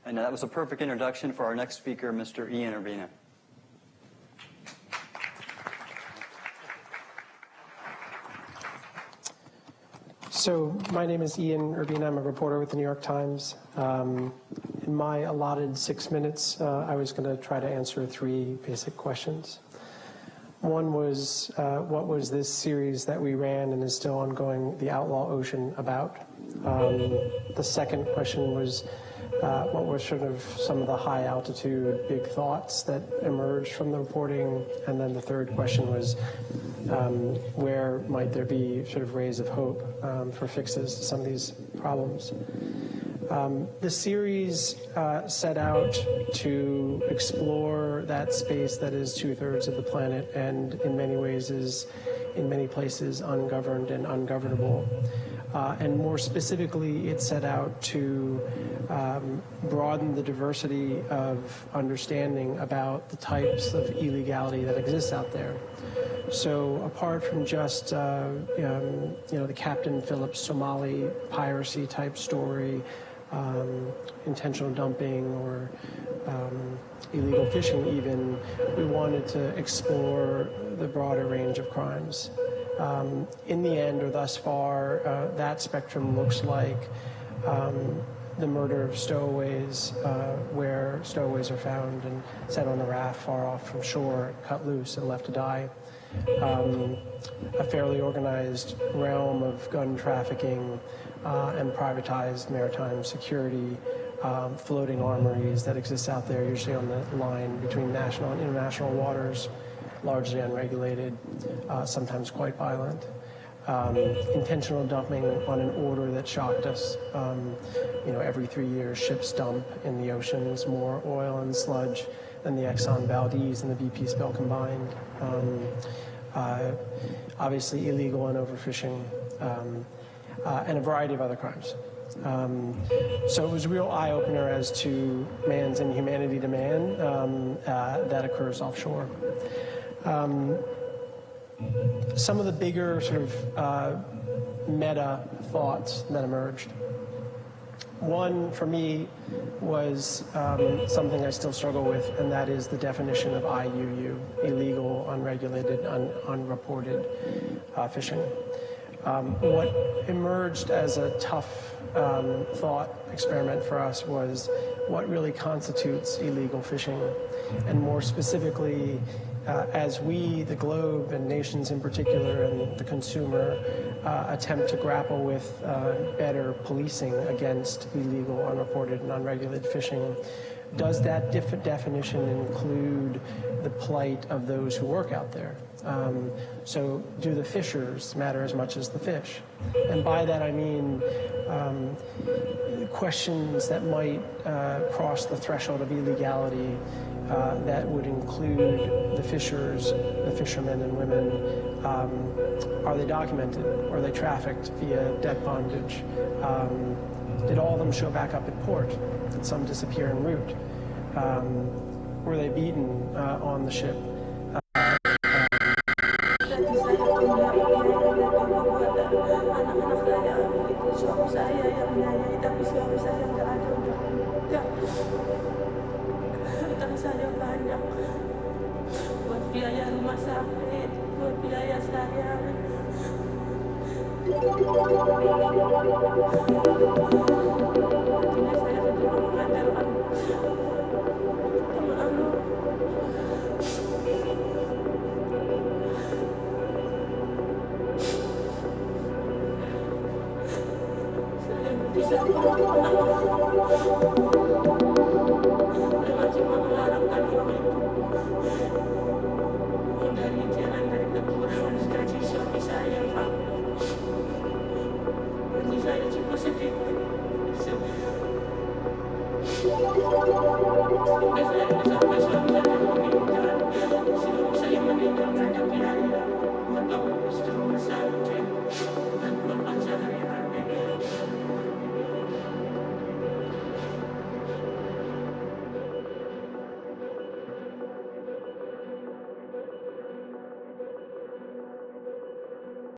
And that was a perfect introduction for our next speaker, Mr. Ian Urbina. So my name is Ian Urbina. I'm a reporter with the New York Times. In my allotted 6 minutes, I was going to try to answer 3 basic questions. One was, what was this series that we ran and is still ongoing, the Outlaw Ocean, about? The second question was, what were sort of some of the high-altitude big thoughts that emerged from the reporting? And then the third question was, where might there be sort of rays of hope for fixes to some of these problems? The series set out to explore that space that is 2/3 of the planet and in many ways is, in many places, ungoverned and ungovernable. And more specifically, it set out to broaden the diversity of understanding about the types of illegality that exists out there. So apart from just, the Captain Phillips Somali piracy type story, intentional dumping or illegal fishing even, we wanted to explore the broader range of crimes. In the end, or thus far, that spectrum looks like the murder of stowaways, where stowaways are found and set on a raft far off from shore, cut loose and left to die. A fairly organized realm of gun trafficking and privatized maritime security, floating armories that exist out there, usually on the line between national and international waters, largely unregulated, sometimes quite violent. Intentional dumping on an order that shocked us. Every 3 years, ships dump in the oceans more oil and sludge than the Exxon Valdez and the BP spill combined. Obviously illegal and overfishing, and a variety of other crimes. So it was a real eye-opener as to man's inhumanity to man that occurs offshore. Some of the bigger sort of meta thoughts that emerged. One, for me, was something I still struggle with, and that is the definition of IUU, illegal, unregulated, unreported fishing. What emerged as a tough thought experiment for us was what really constitutes illegal fishing, and more specifically, as we, the globe, and nations in particular, and the consumer, attempt to grapple with better policing against illegal, unreported, and unregulated fishing, does that definition include the plight of those who work out there? So do the fishers matter as much as the fish? And by that I mean questions that might cross the threshold of illegality that would include the fishers, the fishermen and women. Are they documented? Are they trafficked via debt bondage? Did all of them show back up at port? Did some disappear en route? Were they beaten on the ship? Saya banyak buat biaya rumah sakit, buat biaya sehari-hari. Akhirnya saya coba mengandalkan teman anu. Saya bisa cuma mengharapkan orang itu menghindari jalan dari kekurangan gaji suami saya, Pak. Gaji saya cuma sedikit. Sehingga saya bisa